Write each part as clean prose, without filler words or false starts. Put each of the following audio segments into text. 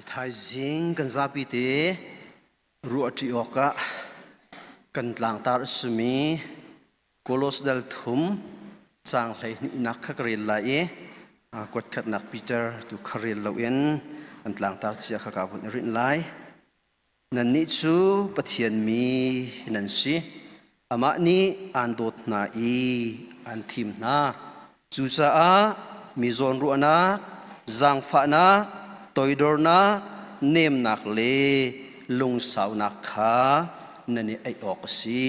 ไทยจิงกันซาปีเตรัวที่ออกะกันหลังตาสมีโคลอสเดลทุมจางเลยนักขกรีลายกดขัดนักปีเตอร์ตุขรีลลาเวนกันหลังตาเสียขกาบุนรินไลนันนิจูปะเทียนมีนันสิอามานี้อันโดดนาอีอันทิมนาจูซามีโซนรัวนาจางฟ้านาตอยดอร์นักเนมนักเลลุงสาวนักขานั่นนี่ไอออกสิ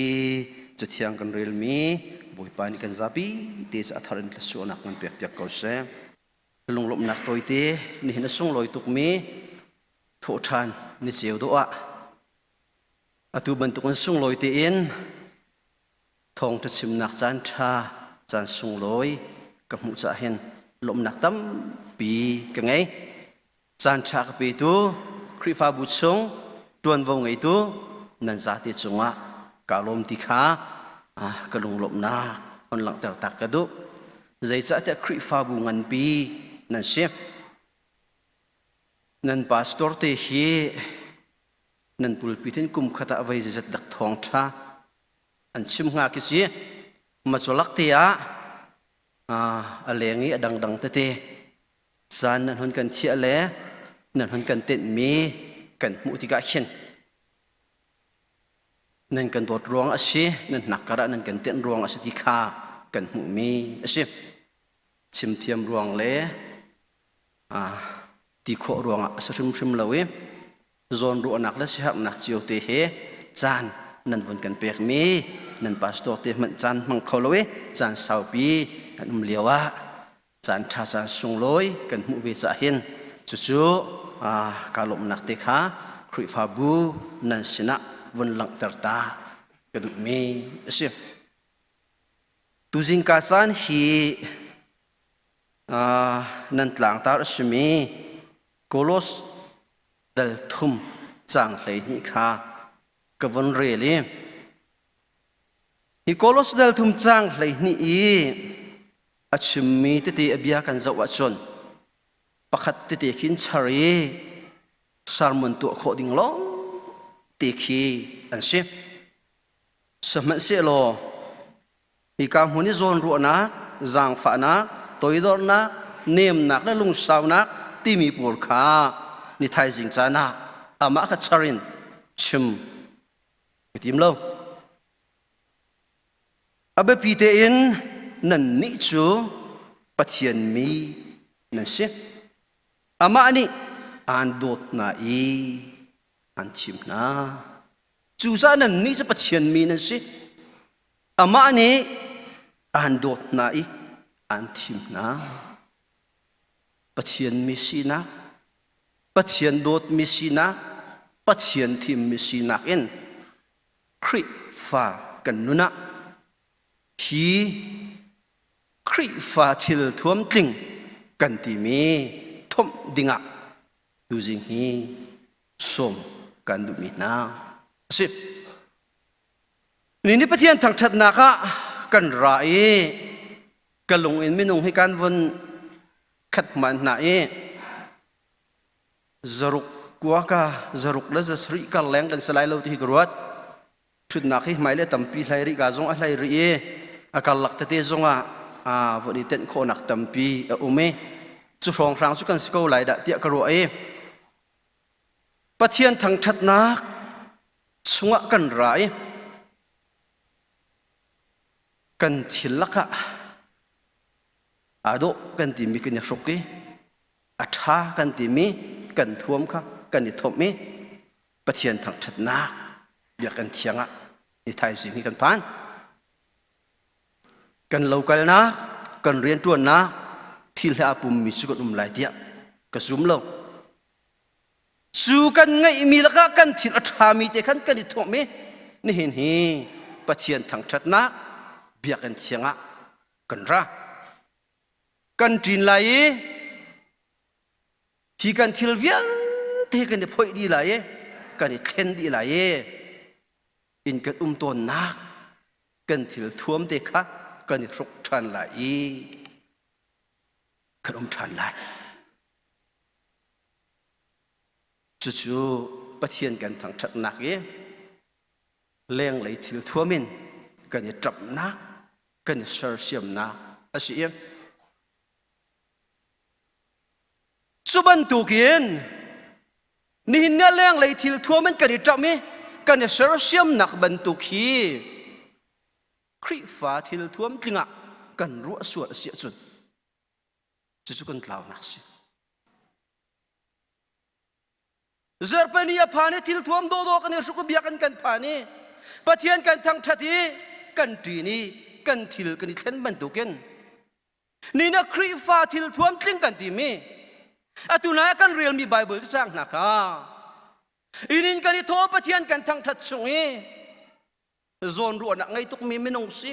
จะเที่ยงกันเรียลมีบุยปานิกันซาบีเดชอัธรันทสุนักมันเปียกเปียกเขาเสลุงลบนักตัวเตนี่เห็นส่งลอยตุกมีทุกท่านนี่เสียวตัวอตุบันตุกันส่งลอยเตอินทองทัชิมนักจันทราจันส่งลอยกับมุจาเห็นลมนักตั้มปีกันไงจานชากไปตัวคริฟ้าบุษงตัวนวงไอตัวนั่นสาธิตจงอ่ะกาลมติขากระลงลบนาคนหลังแต่ตักกระดุใจจะแต่คริฟ้าบุงันปีนั่นเสียนั่นพาสตอร์เตฮีนั่นปุลปิทินกุมขตะไว้จะดักทองท่าอันชิมงาคิสีมาจลักเตียอะไรอย่างนี้ดังเตะจานนั่นคนกันเชี่ยเล่นั่นคนกันเต้นมีกันมุติกาเช่นนั่นกันตัวรวงอาชีนั่นนักกระนั่นกันเต้นรวงอาชีติขากันมุมีอาชีชิมเทียมรวงเล่ตีโครวงอาศัยชิมเลวโซนรัวนักและเสียนักเจียวเตะจานนั่นคนกันเปียกมีนั่นพาสตอร์เตะมันจานมังเขาเลวจานสาวปีนั่นเลี้ยวจานท่าจานส่งลอยกันมุเวจะเห็นจู่ๆกาลมนักเตะขาคริฟาบูนั่นสินะวันหลังตร์ตากระดุมีเสียตุจิงกาจานฮีนั่นหลังตาสมีโคลอสเดลทุมจางเลยนี่ค่ะกับวันเรลีฮีโคลอสเดลทุมจางเลยนี่อาชิมีติติอบิยากันจะวัดชนประคัดติติขินชารีสารมันตัวโคดิ่งล้อติขีอันเสียสมัยเสียโลฮีกามหุนิโซนรัวนักจางฟ้านักตัวอีดอร์นักเนมนักและลุงสาวนักที่มีปูร์ขานิทายจิงจานักอามาขัดชารินชิมติมโลอาเบปีเตอินนั่นนิจูปะเทียนมีนั่นสิอามานี่อันโดดนาอีอันชิมนาจูซานั่นนี่จะปะเทียนมีนั่นสิอามานี่อันโดดนาอีอันชิมนาปะเทียนมีสีนักปะเทียนโดดมีสีนักปะเทียนทิมมีสีนักเอ็นคริฟ้ากันนุนะฮีคริฟ้าทิลท่วมติงกันที่มีทมดิ่งอ่ะดูจิงฮีสมกันดูมีนาสินี่ปะเทียนทางชัดนักกันไรกันลงอินไม่นุ่งให้การวนขัดมันหนาจรุกกัวกาจรุกและจะสริกันแรงกันสลายเราที่กรวดชุดนักให้หมายเลขตั้มปีไหลริกาจงอะไรรีอาการหลักเตะจงวันนี้เต้นโคนักตั้มปีเมจุดรองฟรังสุกันสกอไหลดะเตียกรัวปะเทียนทางชัดนักสงะกันไรกันทิลกะอาโดกันติมีกันยสุกีอัฐากันติมีกันท่วมค่ะกันนิทมมีปะเทียนทางชัดนักอยากกันเทียงนิทายสิ่งนี้กันผ่านกันเล่ากันนะกันเรียนตัวนะที่ละปุ่มมีสุกนุ่มหลายเดียกระสุมเล่าสู้กันไงมีละกันที่อัฐามีแต่กันกันนิทมมีนี่เห็นปะเทียนทางชัดนักเบียกันเทียงกันระกันจีนไหลที่กันทิลเวียที่กันจะพ่อยดีไหลกันจะเข็นดีไหลอินกันตัวนักกันทิลท่วมเด็กกันจะรุกชันไหลกันชันไหล chu pathian kan thang that nak ye leng lei thil thuamin kan trap nak kan sar siam nak asi em chuban tukin ni hinna leng lei thil thuamin kan trap mi kan sar siam nak ban tu khi khri fa thil thuam tlinga kan ru suat asi chun chu kan tlaw nak si Zerpania phane thil thuam do do kan su ko biakan kan phane pathian kan thang thati kan ti ni kan thil kan thlen ban tuken ni na khri fa thil thuam tling kan ti mi atuna kan real mi bible sang na ka inin kan tho pathian kan thang that chungi zon ru na ngai tuk mi minong si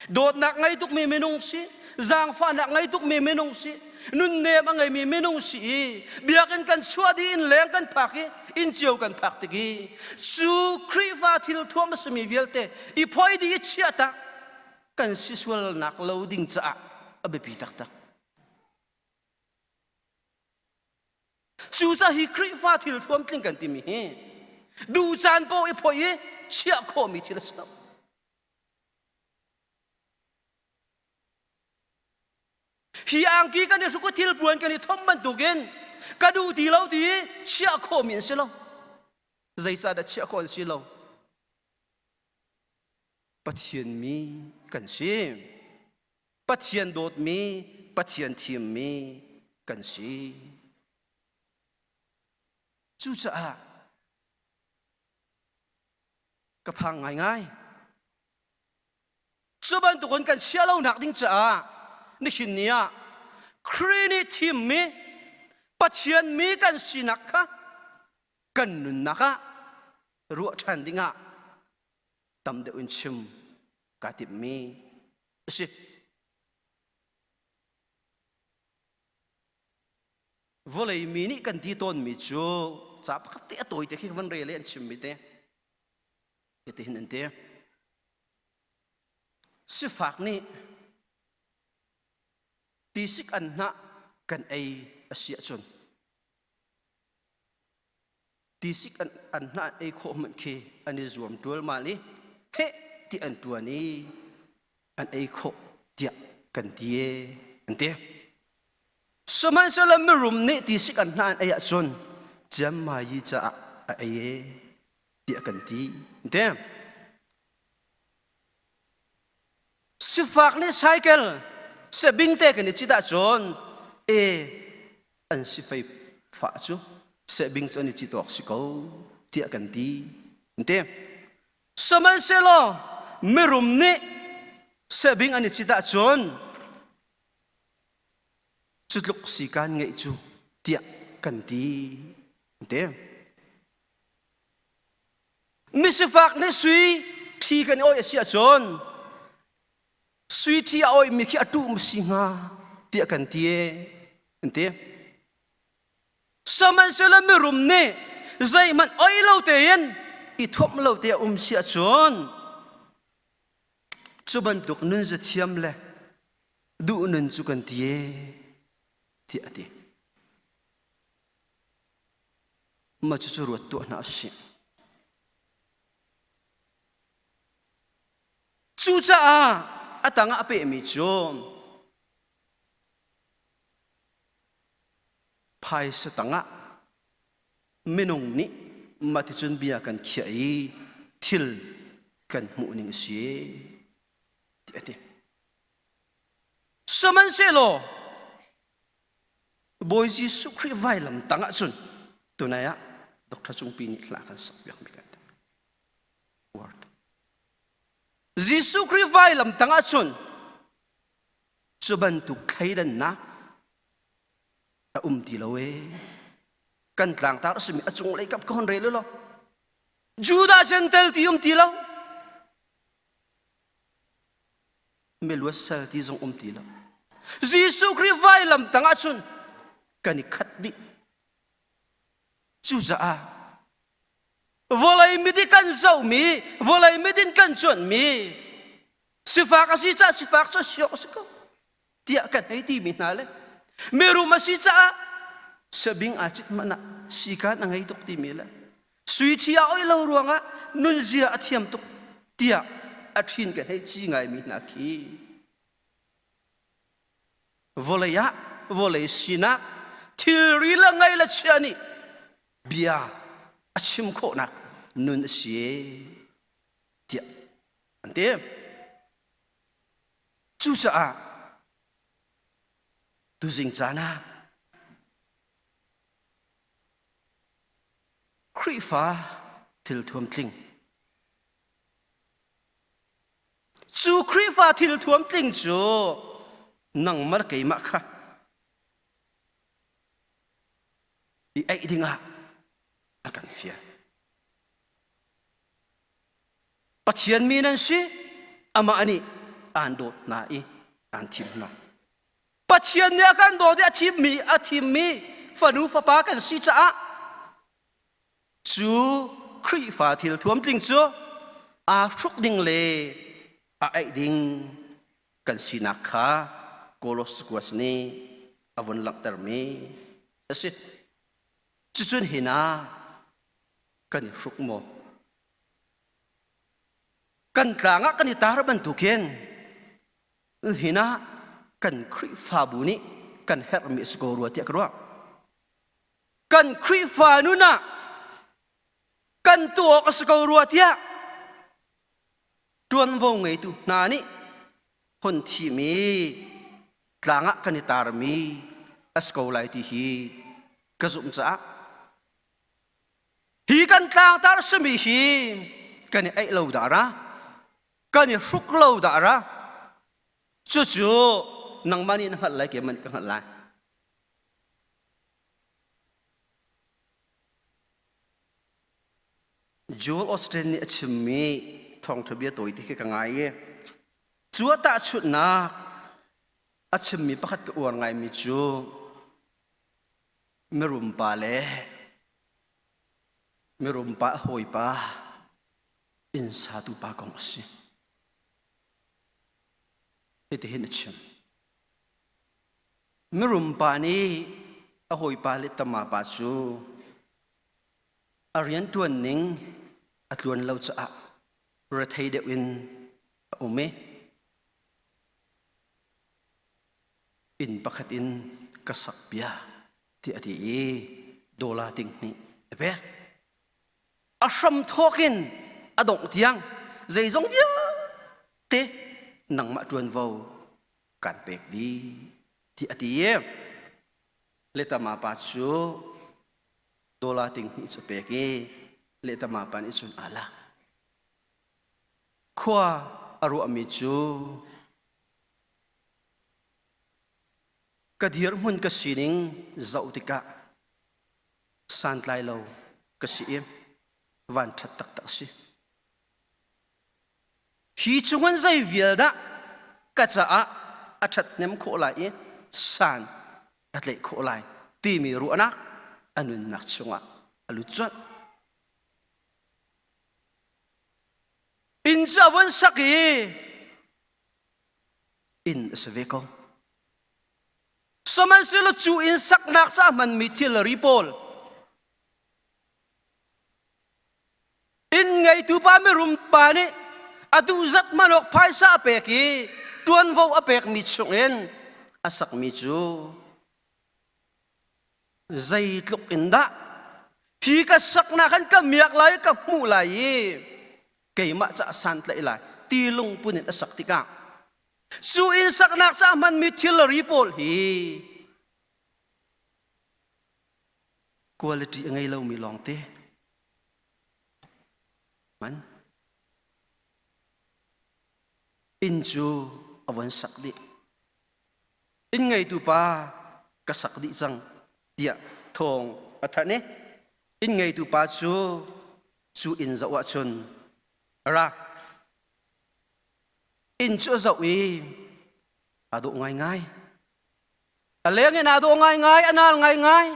dot nak ngai tuk mi minong si zang fa nak ngai tuk mi minong si nun ne mangai mi minong si biakan kan suadi in leng kan phaki in chiu kan phak tiki su khri fa thil thuam smi velte I phoi di chiata kan sisual nak loading cha abe pi tak tak chu sa hi khri fa thil thuam tling kan ti mi du chan po I phoi chia kho mi thil sa hi angki kan su ko thil buan kan thom ban tugen kadu ti lo ti chia kho min se lo zaisa da chia kho si lo pathian mi kan si pathian dot mi pathian thim mi kan si chu cha ka phang ngai ngai suban tu kon kan sia lo nak ding cha ni hin nia khrini thim mi pathian mi kan sinak kha kan nun naka ru than dinga tam de un chim ka tip mi si volei mi ni kan ti ton mi chu cha pakhat te toy te khi van re le an chim mi te te hin an te si fak ni tisik an na kan ai asia chun tisik an na ai kho man khi ani zuam tul mali he ti an tuani an ai kho tia kan tie ante saman salam rum ni tisik an na ai chun jam mai cha ai tia kan ti ante sifak ni cycle se bing te kan chi da chon an si fai fa chu se bing chon ni chi tok si ko tia kan ti ante saman se lo merum ni se bing ani chi da chon chutluk si kan ngai chu tia kan ti ante mi sifak ni sui thi kan oi sia chon sui thi oi mi khi atu msinga tia kan tie ante saman sela mi rum ne zai man oi lo te yen I thop lo te sia chon chuban tuk nun za thiam le du nun chu kan tie ti ati ma chu chu ruat to na si chu cha atanga ape mi chom phai sa tanga minung ni mati chun bia kan khiai thil kan mu ning si ti ati saman selo boy ji sukri vailam tanga chun tunaya dr chungpi ni la kan sabyak mi kan word jisu kri vailam tanga chun suban tu khaidan na ti lowe kan tlang tar simi achung lei kap kon re lo juda gentle ti ti lo melwa sal ti zong ti lo jisu kri vailam tanga chun kani khat di chu za volai mi di kan zau mi volai mi din kan chun mi sifak asi cha sifak cha syok siko tia kan ai ti mi na le meru masi cha sabing achit mana sikat nangai tuk ti mila sui thia oi lo ruanga nun zia athiam tuk tia athin kan hei chi ngai mi na khi volaya volay sina thil la ngai la chiani bia achim kho na nun sie tia ante chu sa a tu jing chana khri fa thil thuam tling chu khri fa thil thuam tling chu nang mar kai ma kha i ai dinga akan fia pathian mi nan si ama ani an do na i an thim na pathian ne kan do de athim mi fanu fa pa kan si cha chu khri fa thil thuam tling chu a thruk ding le a ai ding kan sinak kha kolos kwas ni avon lak tar mi ase chuchun hina kan ruk mo kan tlanga kan tar ban tuken hina kan khri fa bu ni kan her mi sko ru ti akwa kan khri fa nu na kan tuo ka sko ru tia tuan vo ngai tu na ni hon thi mi tlanga kan tar mi asko lai ti hi ka zum cha hi kan tlang tar sumi hi kan ai lo da ra kan ruk lo da ra chu chu nang mani na hat lai ke man ka hat lai Joel Austin ni chimi thong thobia toi ti ka ngai ye chua ta chut na achimi pakhat ka ur ngai mi chu merum pa le merum pa hoi pa in sa tu pa kong si ite hin chim merum pa ni a hoi pa le tama pa chu arian tuan ning atluan lau cha ra thei de win ume in pakhat in kasak pia ti ati e dola ting ni be asham thokin adong tiang zai zong via te nang ma tuan vo kan pek di ti ati e leta ma pa chu dola ting ni chu pek e leta ma pan isun ala khwa aru ami chu kadhir mun ka sining zautika santlai lo ka siim van that tak tak si hi chungan zai vialda ka cha a athat nem kho lai san atlei kho lai ti mi ru anak anun nak chunga alu chat in jawan saki in sveko saman sila chu in sak nak sa man mithil ripol in ngai tu pa me rum pa ni adu zat manok phai sa peki tuan vo apek mi chungen asak mi chu zai tluk inda phi ka sak na kan ka miak lai ka mu lai kei ma cha san tlai lai ti lung punin asak tika su in sak nak sa man mithil ripol hi quality ngai lo mi long te man in chu awan sak di in ngai tu pa ka sak di chang tia thong athane in ngai tu pa chu in zawa chun ra in chu zawi adu ngai ngai aleng in adu ngai ngai anal ngai ngai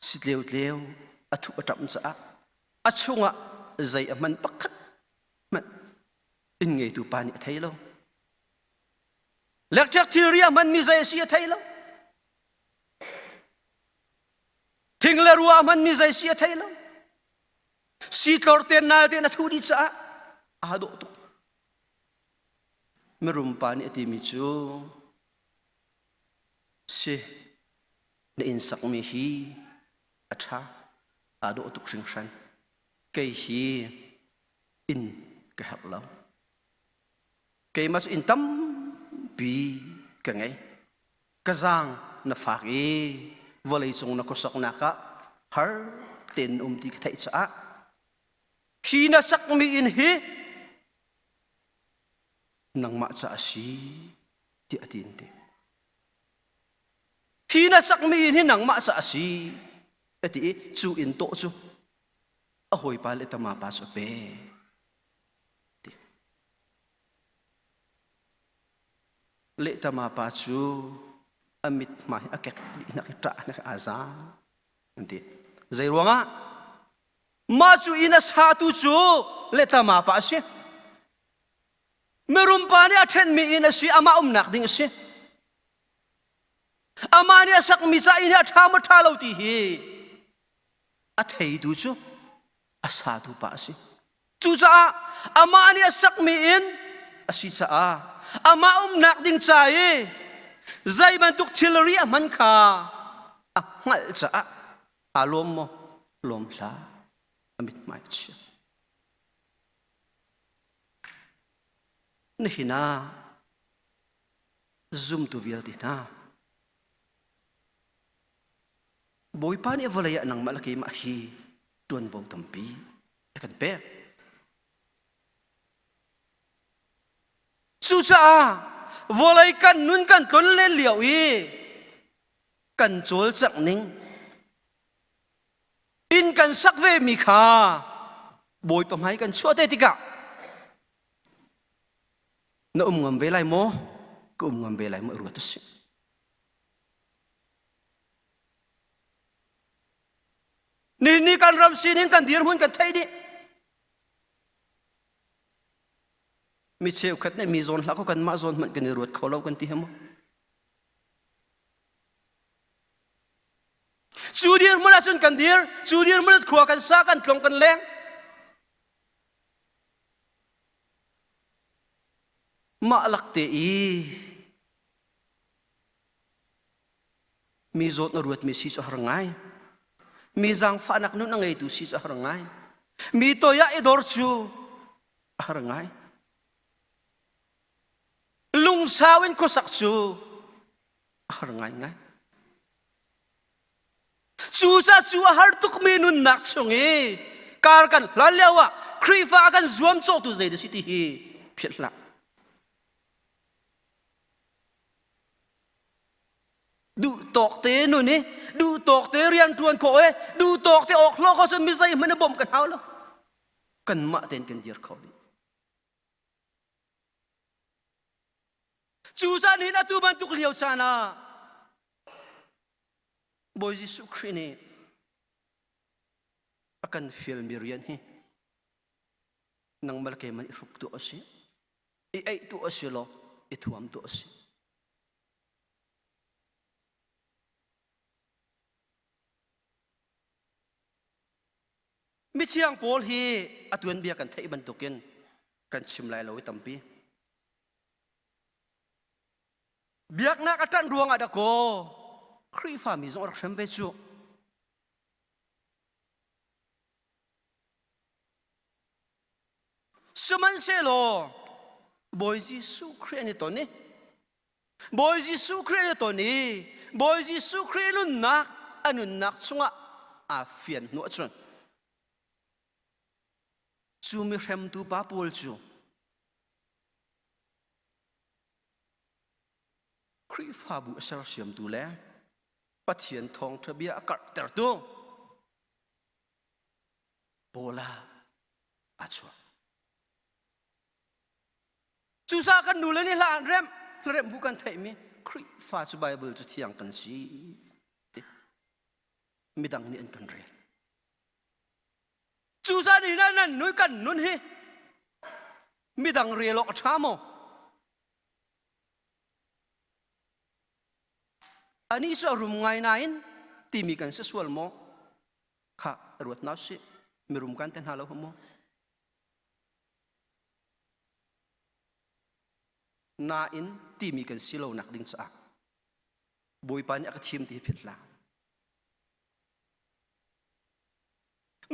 sitleu tleu athu atam cha achunga zai aman pakhat man in ngai tu pa ni thailo lek chak thiria man mi zai si thailo thing le ruwa man mi zai sia thailo si tlor ten nal ten thu di cha a do to merum pa ni ti mi chu si ne in sak mi hi atha a do to sing san kai hi in ka hak lo kai mas in tam bi ka ngai ka zang na fa ki volei chung na ko sak na ka har ten ti ka thai cha khi na sak mi in hi nang ma cha si ti atin te khi na sak mi in hi nang ma cha si ati chu in to chu a hoi pa le tama pa so pe le tama pa chu amit mai akek na ka ta na aza anti zai ruanga ma chu ina sa tu chu le tama pa si merum pa ni athen mi ina si ama nak ding si ama ni sak mi cha ina tha ma tha lo ti hi a thei du chu asa tu pa si chu cha ama ni sak mi in asi cha ama nak ding cha e zai man tuk thilri a man kha a ngal cha a lom mo lom hla amit mai chi ni hina zoom tu vial ti na boy pa ni volaya nang malaki ma hi tuan vo tampi kan pe su cha volai kan nun kan ton le liao i kan chol chak ning in kan sak ve mi kha boy pa mai kan chua te tika na ngam ve lai mo ko ngam ve lai mo ru ta si ni kan ram si ning kan dir hun kan thai di mi cheu khat ne mi zon la ko kan ma zon man kan ruat kholo kan ti hemo chudir mun asun kan dir chudir mun khua kan sa kan tlong kan leng ma lakte i mi zot na ruat mi si cha harangai mi zang fa nak nu nangai tu si cha harangai mi to ya idor chu harangai lung sawin ko sak chu harangai ngai chu sa chu har tuk mi nun nak chungi kar kan lalewa khrifa kan zuam cho tu zai de city hi phitla du tok te nu ni du tok te rian tuan ko e du tok te ok lo ko sun mi sai man bom kan haw lo kan ma ten kan dir kho chu san hin atu ban tuk liao sana boy jisu khrine akan fil mirian hi nang malke man iruk tu asi ai tu asilo ituam tu asi mi chiang pol hi atun bia kan thei ban tukin kan chimlai lo tampi biak nak atan ruang ada ko khri fa mi zong rak sam ve chu suman se lo boy ji su khre ni to ni boy ji su khre ni to ni boy ji su khre nun nak anun nak chunga a fian no chun chu mi rem tu pa pol chu khri fa bu asar siam tu le pathian thong thabia akar ter tu bola achwa chu sa kan nu le ni la rem bukan thai mi khri fa chu bible chu thiang kan si midang ni an kan re chu sa ni nan nui kan nun hi midang re lok thamo ani so rum ngai nain timi kan se sual mo ค่ะรวดน้าสิมีรุมกันเต็นหาเราหัวโมนาอินที่มีกันสิโลนักดิ้งสะบุยปัญญากับทีมที่ผิดละ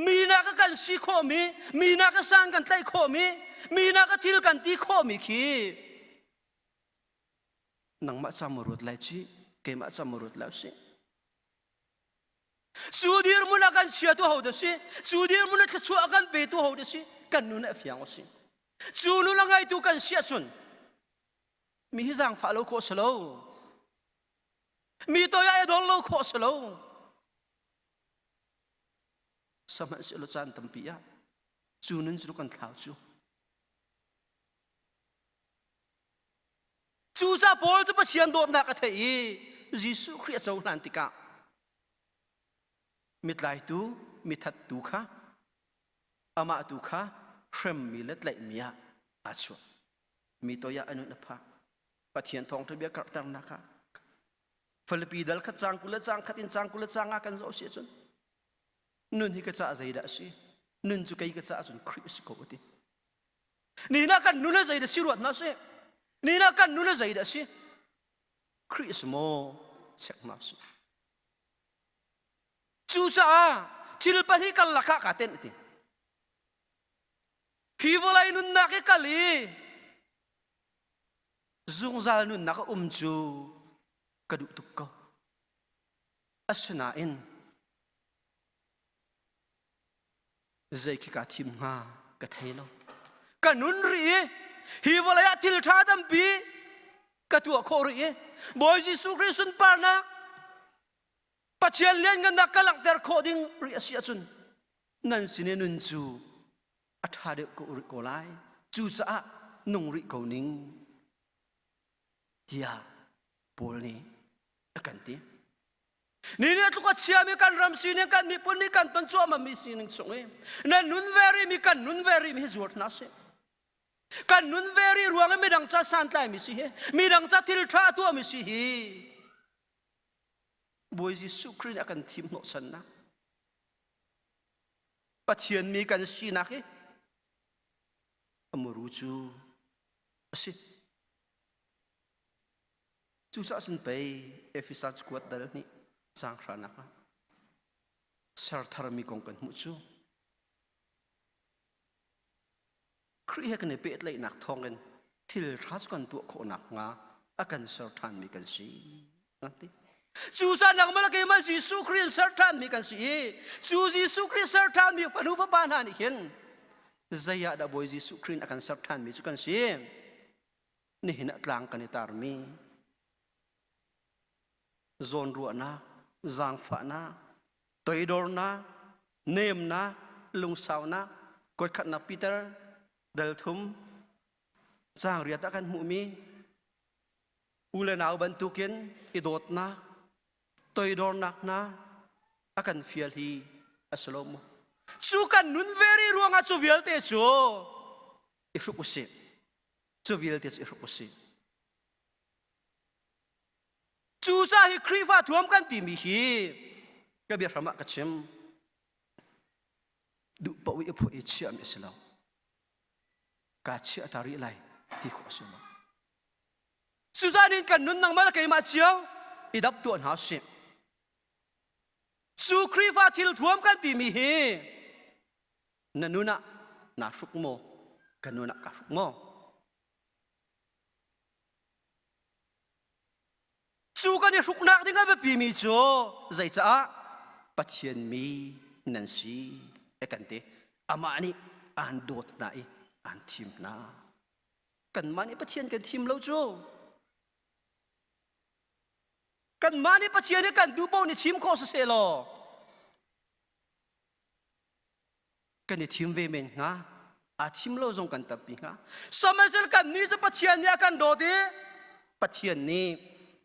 มีนักกันสิโคมีนักสร้างกันไต่โคมีนักทิลกันตีโคมีขีนังมาจำรุดเลยจีเกมาจำรุดแล้วสิสูดีร์มุนักันเชียตัวเขาเดสิสูดีร์มุนักชัวกันเปตัวเขาเดสิกันนู่นเอฟยังสิสูนู่นละไงตัวกันเชียชุนมีฮิซังฟ้าโลโคสโลมีตัวยาดองโลโคสโลสมัยสิโลจันตัมปียะจูนั้นจูกันข่าวจูจะบอลจะไปเชียนโดนนักเทยยิสุคริสต์เจ้าหลันติกามิดไลตูมิดทัดตูค่ะอามาตูค่ะเชื่อมมิเล็ดไหลมียอาชัวมีตัวยาอนุนภาปะเทียนทองทะเบียกระตังนักฟิลิปปีดัลขัดจางกุลจางขัดอินจางกุลจางอากันโซเชียจนนุนฮิกะจ่าใจดัชนุนจุกัยกะจ่าจนคริสต์โกตินี่นักกันนุนใจดัชรวดนะสินี่นักกันนุนใจดัชคริสต์โมเช็คมาสิจูจ่าชิลปะฮิกัลลักกะเต็นติฮิวลายนุนนักกัลลีซุงซาลนุนนักจูกระดูกตุกก็อัศนาอินใจคิกาทิมงากระเทโลกันนุนรีฮิวลายทิลชาดัมปีกระตัวโครีบอยจิสุคริสุนปานักปัจเจียนเลี้ยงกันนักกลังเตอร์โคดิ้งเรียเสียจุนนั่นสิเนนุนจูอัฐาเดกโกไลจูจะนุ่งริโกนิงที่อาบอลนี้กันที่นี่เนี่ยทุกคนเชื่อมีการรำซีเนี่ยกันมีปุ่นมีการต้นชั่วมามีสิ่งหนึ่งส่งเองนั่นนุนเวรีมีกันนุนเวรีมีจวดนัสกันนุนเวรีรวงมีดังจ้าสันไตมีสิมีดังจ้าทิลทราตัวมีสิบอยจิสุครินอากันทิมโนสันนะปัจเจียนมีกันสีนักอมรูจูสิจูสันไปเอฟิสัสกวดเดลนี่สังขารนักสารธรรมีกงกันมุจูครีกันเปิดเลยนักทองกันทิลทัสกันตัวโคนักงาอากันสารธรรมีกันสีนั่นที่จูสันนักมาลกิมันจิสุคริสสารธรรมีกันสีจูจิสุคริสสารธรรมีฟันุฟบานานี่เห็นใจอยากได้บอยจิสุคริสอากันสารธรรมีจุกันสีนี่เห็นอัตลังกันในตารมีโซนรัวนะจางฟ้านะตัวอีดอร์นะเนมนะลุงสาวนะกดขัดนับปีเตอร์เดลทุมจางเรียดกันมุมีอุเลนเอาบรรทุกินอีโดดนะตัวอีดอร์นักนะอากันฟิลฮีอัสลอมสุกันนุนเวรีรวงอาจูวิลเตจูอิฟุกุสิจูวิลเตจูอิฟุกุสิจูจ่าฮิครีฟ้าท่วมกันตีมีฮีก็เบียร์พระมะกัจฉิมดูปวิพุอิชิอามิสลามกาชิอาตาริไลที่ขอสิลามจูจ่านินกันนุนนังมาลกัยมาเชียวอิดับตัวหาสิจูครีฟ้าทิลท่วมกันตีมีฮีนันนุนะนาสุกโมกันนุนะกาสุกโมสู้กันเนี่ยสุกนักที่กันแบบปีมีโจใจจ้าปัจเจียนมีนันซีกันเตะอามานี่อันโดดไหนอันทีมน่ากันมานี่ปัจเจียนกันทีมเราโจกันมานี่ปัจเจียนนี่กันดูเป้านี่ทีมโคสเซโลกันนี่ทีมเวเมนงาอาทีมเราจงกันตับปีงาสมัยเซลกันนี่จะปัจเจียนเนี่ยกันโดดดิปัจเจียนนี่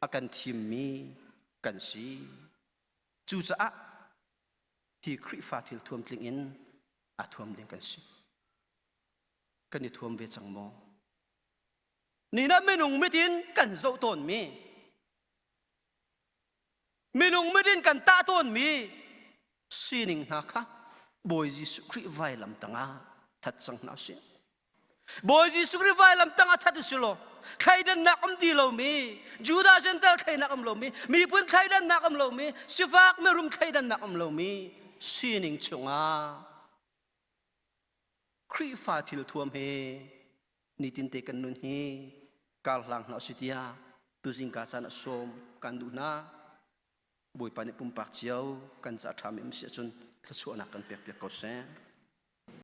อากันทีมมีกันสีจูจ้าที่คริฟ้าที่ท่วมลิงอินอาท่วมลิงกันสีกันนี่ท่วมเวจังโมนี่นะไม่นุ่งไม่ดินกันโจต้นมีไม่นุ่งไม่ดินกันตาต้นมี sining naka boy Jesu Christ vai lam tanga that sang na si boy Jesu Christ vai lam tanga that sulo khaidan nakam di lo mi Judah gentle khai nakam lo mi pun khaidan nakam lo mi sifak merum khaidan nakam lo mi sining chunga Christ fatil thuam he nitin te kan nun hi kal lang na sitia tu singka sana som kanduna boy pani pumpak chiao kan sa tham em sia chun thasuana kan pek pek ko se